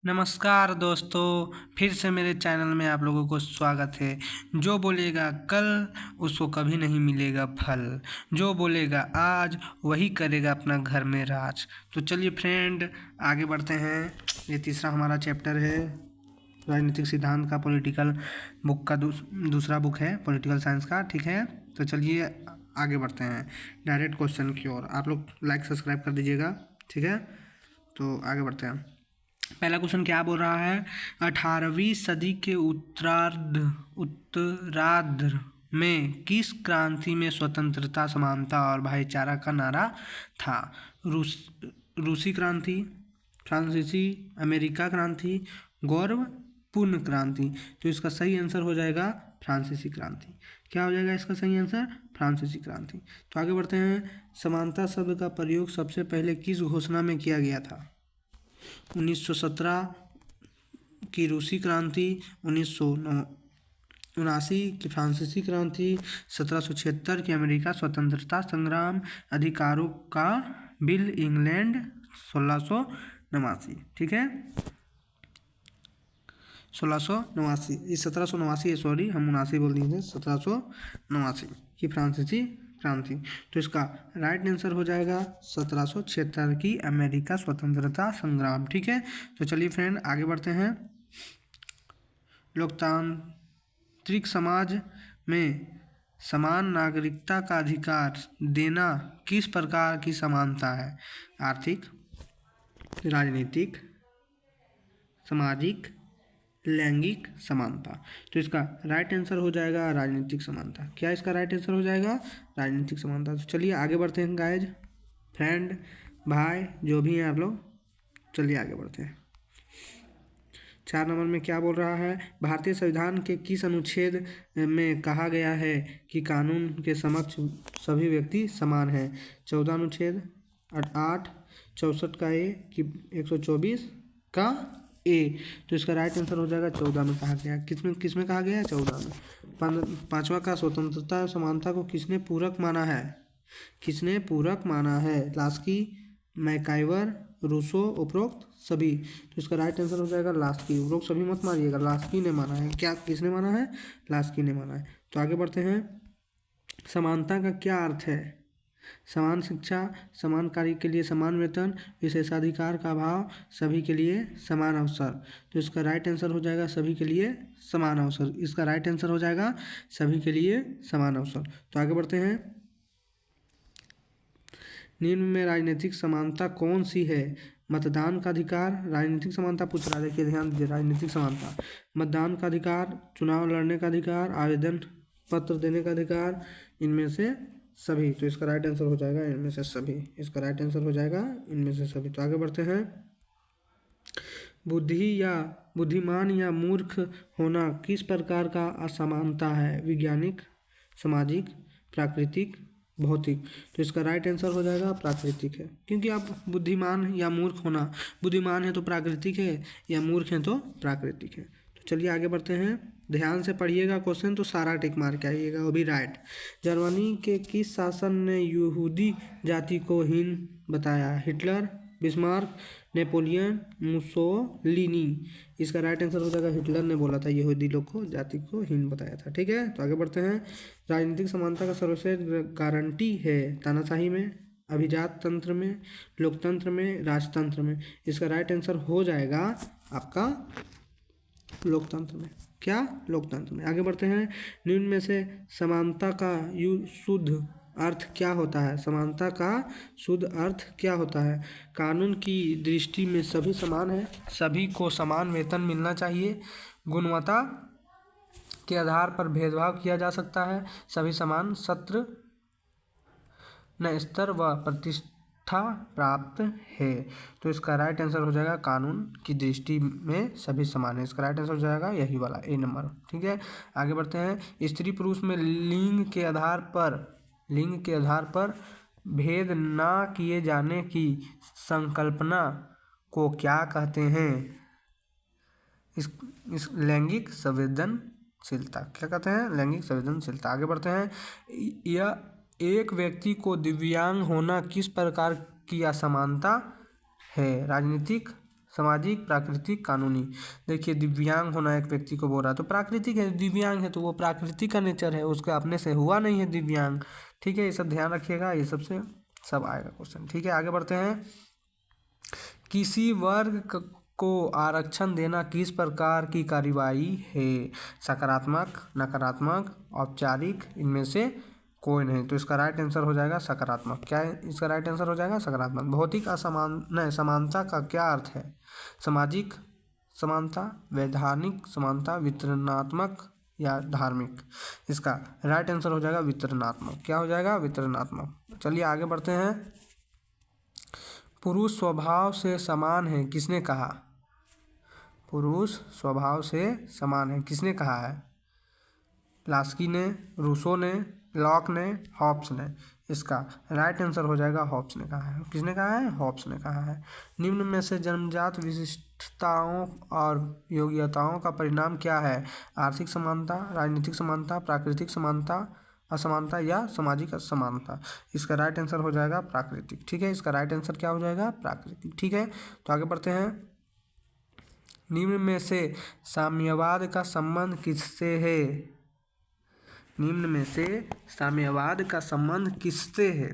नमस्कार दोस्तों, फिर से मेरे चैनल में आप लोगों को स्वागत है। जो बोलेगा कल उसको कभी नहीं मिलेगा फल, जो बोलेगा आज वही करेगा अपना घर में राज। तो चलिए फ्रेंड, आगे बढ़ते हैं। ये तीसरा हमारा चैप्टर है राजनीतिक सिद्धांत का, पॉलिटिकल बुक का दूसरा बुक है पॉलिटिकल साइंस का। ठीक है, तो चलिए आगे बढ़ते हैं डायरेक्ट क्वेश्चन की ओर। आप लोग लाइक सब्सक्राइब कर दीजिएगा। ठीक है, तो आगे बढ़ते हैं। पहला क्वेश्चन क्या बोल रहा है? 18वीं सदी के उत्तरार्ध में किस क्रांति में स्वतंत्रता, समानता और भाईचारा का नारा था? रूसी क्रांति, फ्रांसीसी अमेरिका क्रांति, गौरवपूर्ण क्रांति। तो इसका सही आंसर हो जाएगा फ्रांसीसी क्रांति। क्या हो जाएगा इसका सही आंसर? फ्रांसीसी क्रांति। तो आगे बढ़ते हैं। समानता शब्द का प्रयोग सबसे पहले किस घोषणा में किया गया था? 1917 की रूसी क्रांति, 1979 की फ्रांसीसी क्रांति, 1776 की अमेरिका स्वतंत्रता संग्राम, अधिकारों का बिल इंग्लैंड, 1689। ठीक है, 1689, इस 1789 सॉरी हम 79 बोल दिए थे, 1789 की फ्रांसीसी क्रांति। तो इसका राइट आंसर हो जाएगा 1776 की अमेरिका स्वतंत्रता संग्राम। ठीक है, तो चलिए फ्रेंड आगे बढ़ते हैं। लोकतांत्रिक समाज में समान नागरिकता का अधिकार देना किस प्रकार की समानता है? आर्थिक, राजनीतिक, सामाजिक, लैंगिक समानता। तो इसका राइट आंसर हो जाएगा राजनीतिक समानता। क्या इसका राइट आंसर हो जाएगा? राजनीतिक समानता। तो चलिए आगे बढ़ते हैं गाइज, फ्रेंड, भाई, जो भी हैं आप लोग, चलिए आगे बढ़ते हैं। 4 नंबर में क्या बोल रहा है? भारतीय संविधान के किस अनुच्छेद में कहा गया है कि कानून के समक्ष सभी व्यक्ति समान हैं? 14 अनुच्छेद, 8, 64 का ए कि 124 का ए। तो इसका राइट आंसर हो जाएगा 14 में कहा गया। किसमें कहा गया है? 14 में। 5वां का स्वतंत्रता और समानता को किसने पूरक माना है? किसने पूरक माना है? लास्की, मैकाइवर, रूसो, उपरोक्त सभी। तो इसका राइट आंसर हो जाएगा लास्की। उपरोक्त सभी मत मारिएगा, लास्की ने माना है। क्या किसने माना है? लास्की ने माना है। तो आगे बढ़ते हैं। समानता का क्या अर्थ है? समान शिक्षा, समान कार्य के लिए समान वेतन, विशेषाधिकार का अभाव, सभी के लिए समान अवसर। तो इसका राइट आंसर हो जाएगा सभी के लिए समान अवसर। इसका राइट आंसर हो जाएगा सभी के लिए समान अवसर। तो आगे बढ़ते हैं। निम्न में राजनीतिक समानता कौन सी है? मतदान का अधिकार, राजनीतिक समानता पूछ रहा है, देखिए ध्यान दीजिए। राजनीतिक समानता, मतदान का अधिकार, चुनाव लड़ने का अधिकार, आवेदन पत्र देने का अधिकार, इनमें से सभी। तो इसका राइट आंसर हो जाएगा इनमें से सभी। इसका राइट आंसर हो जाएगा इनमें से सभी। तो आगे बढ़ते हैं। बुद्धि या बुद्धिमान या मूर्ख होना किस प्रकार का असमानता है? वैज्ञानिक, सामाजिक, प्राकृतिक, भौतिक। तो इसका राइट आंसर हो जाएगा प्राकृतिक है, क्योंकि आप बुद्धिमान या मूर्ख होना, बुद्धिमान है तो प्राकृतिक है, या मूर्ख है तो प्राकृतिक है। तो चलिए आगे बढ़ते हैं। ध्यान से पढ़िएगा क्वेश्चन, तो सारा टिक मार के आइएगा, वो भी राइट। जर्मनी के किस शासक ने यहूदी जाति को हीन बताया? Hitler, Bismarck, Napoleon, Mussolini. इसका राइट आंसर हो जाएगा हिटलर ने बोला था यहूदी लोग को, जाति को हीन बताया था। ठीक है, तो आगे बढ़ते हैं। राजनीतिक समानता का सर्वश्रेष्ठ गारंटी है? तानाशाही में, अभिजात तंत्र में, लोकतंत्र में, राजतंत्र में। इसका राइट आंसर हो जाएगा आपका लोकतंत्र में। क्या? लोकतंत्र में। आगे बढ़ते हैं। निम्न में से समानता का शुद्ध अर्थ क्या होता है? समानता का शुद्ध अर्थ क्या होता है? कानून की दृष्टि में सभी समान हैं, सभी को समान वेतन मिलना चाहिए, गुणवत्ता के आधार पर भेदभाव किया जा सकता है, सभी समान सत्र न स्तर व प्रतिष्ठा प्राप्त है। तो इसका राइट आंसर हो जाएगा कानून की दृष्टि में सभी समान है। इसका राइट आंसर हो जाएगा यही वाला ए नंबर। ठीक है, आगे बढ़ते हैं। स्त्री पुरुष में लिंग के आधार पर भेद ना किए जाने की संकल्पना को क्या कहते हैं? इस लैंगिक संवेदनशीलता। क्या कहते हैं? लैंगिक संवेदनशीलता। आगे बढ़ते हैं। यह एक व्यक्ति को दिव्यांग होना किस प्रकार की असमानता है? राजनीतिक, सामाजिक, प्राकृतिक, कानूनी। देखिए दिव्यांग होना एक व्यक्ति को बोल रहा है, तो प्राकृतिक है, दिव्यांग है तो वो प्राकृतिक का नेचर है, उसके अपने से हुआ नहीं है दिव्यांग। ठीक है, ये सब ध्यान रखिएगा, ये सबसे सब आएगा क्वेश्चन। ठीक है, आगे बढ़ते हैं। किसी वर्ग को आरक्षण देना किस प्रकार की कार्यवाही है? सकारात्मक, नकारात्मक, औपचारिक, इनमें से कोई नहीं। तो इसका राइट आंसर हो जाएगा सकारात्मक। क्या है इसका राइट आंसर हो जाएगा? सकारात्मक। भौतिक समानता का क्या अर्थ है? सामाजिक समानता, वैधानिक समानता, वितरणात्मक या धार्मिक। इसका राइट आंसर हो जाएगा वितरणात्मक। क्या हो जाएगा? वितरणात्मक। चलिए आगे बढ़ते हैं। पुरुष स्वभाव से समान है, किसने कहा? पुरुष स्वभाव से समान है, किसने कहा है? लास्की ने, रूसो ने, लॉक ने, हॉब्स ने। इसका राइट आंसर हो जाएगा हॉब्स ने कहा है। किसने कहा है? हॉब्स ने कहा है। निम्न में से जन्मजात विशिष्टताओं और योग्यताओं का परिणाम क्या है? आर्थिक समानता, राजनीतिक समानता, प्राकृतिक समानता, असमानता या सामाजिक असमानता। इसका राइट आंसर हो जाएगा प्राकृतिक। ठीक है, इसका राइट आंसर क्या हो जाएगा? प्राकृतिक। ठीक है, तो आगे बढ़ते हैं। निम्न में से साम्यवाद का संबंध किससे है? निम्न में से साम्यवाद का संबंध किससे है?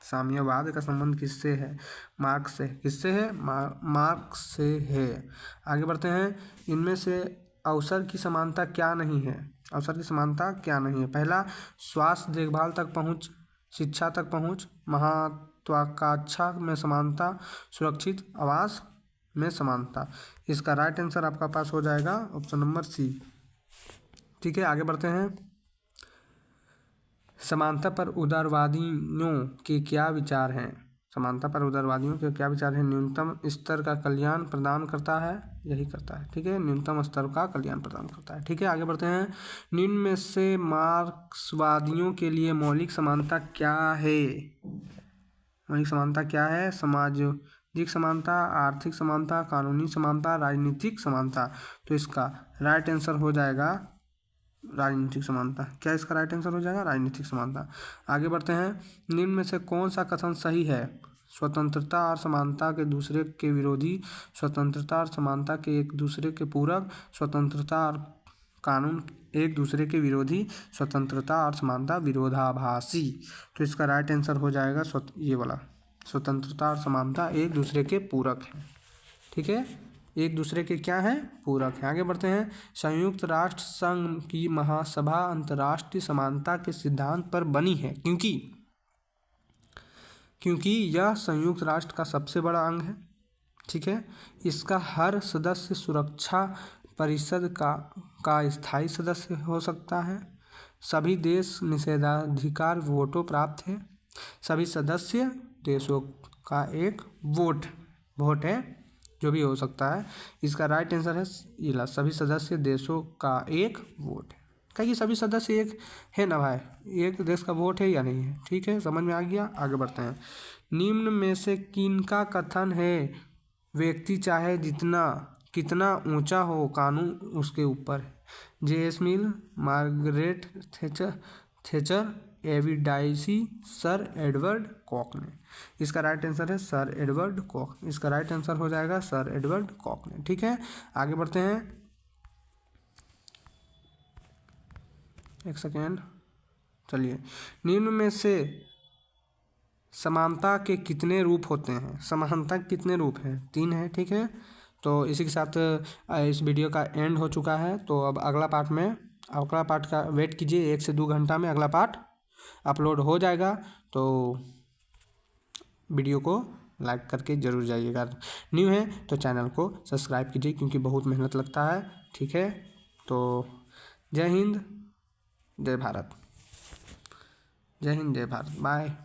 साम्यवाद का संबंध किससे है? मार्क्स से। किससे है? मार्क्स से है। आगे बढ़ते हैं। इनमें से अवसर की समानता क्या नहीं है? अवसर की समानता क्या नहीं है? पहला, स्वास्थ्य देखभाल तक पहुँच, शिक्षा तक पहुँच, महत्वाकांक्षा में समानता, सुरक्षित आवास में समानता। इसका राइट आंसर आपका पास हो जाएगा ऑप्शन नंबर सी। ठीक है, आगे बढ़ते हैं। समानता पर उदारवादियों के क्या विचार हैं? समानता पर उदारवादियों के क्या विचार हैं? न्यूनतम स्तर का कल्याण प्रदान करता है, यही करता है। ठीक है, न्यूनतम स्तर का कल्याण प्रदान करता है। ठीक है, आगे बढ़ते हैं। निम्न में से मार्क्सवादियों के लिए मौलिक समानता क्या है? मौलिक समानता क्या है? सामाजिक समानता, आर्थिक समानता, कानूनी समानता, राजनीतिक समानता। तो इसका राइट आंसर हो जाएगा राजनीतिक समानता। क्या इसका राइट आंसर हो जाएगा? राजनीतिक समानता। आगे बढ़ते हैं। निम्न में से कौन सा कथन सही है? स्वतंत्रता और समानता के दूसरे के विरोधी, स्वतंत्रता और समानता के एक दूसरे के पूरक, स्वतंत्रता और कानून एक दूसरे के विरोधी, स्वतंत्रता और समानता विरोधाभासी। तो इसका राइट आंसर हो जाएगा ये वाला, स्वतंत्रता और समानता एक दूसरे के पूरक है। ठीक है, एक दूसरे के क्या है? पूरक है। आगे बढ़ते हैं। संयुक्त राष्ट्र संघ की महासभा अंतर्राष्ट्रीय समानता के सिद्धांत पर बनी है क्योंकि यह संयुक्त राष्ट्र का सबसे बड़ा अंग है। ठीक है, इसका हर सदस्य सुरक्षा परिषद का स्थायी सदस्य हो सकता है। सभी देश निषेधाधिकार वोटों प्राप्त है। सभी सदस्य देशों का एक वोट है, जो भी हो सकता है। इसका राइट आंसर है ये, सभी सदस्य देशों का एक वोट है। कहीं सभी सदस्य एक है ना भाई, एक देश का वोट है या नहीं है? ठीक है, समझ में आ गया। आगे बढ़ते हैं। निम्न में से किनका कथन है व्यक्ति चाहे कितना ऊंचा हो, कानून उसके ऊपर है? जे.एस. मिल, मार्गरेट थैचर, एवी डाइसी, सर एडवर्ड कॉक ने। इसका राइट आंसर है सर एडवर्ड कॉक। इसका राइट आंसर हो जाएगा सर एडवर्ड कॉक ने। ठीक है, आगे बढ़ते हैं। एक सेकेंड, चलिए। निम्न में से समानता के कितने रूप होते हैं? समानता के कितने रूप हैं? 3 है। ठीक है, तो इसी के साथ इस वीडियो का एंड हो चुका है। तो अब अगला पार्ट का वेट कीजिए, 1 से 2 घंटा में अगला पार्ट अपलोड हो जाएगा। तो वीडियो को लाइक करके ज़रूर जाइएगा। न्यू है तो चैनल को सब्सक्राइब कीजिए, क्योंकि बहुत मेहनत लगता है। ठीक है, तो जय हिंद, जय भारत। जय हिंद, जय भारत। बाय।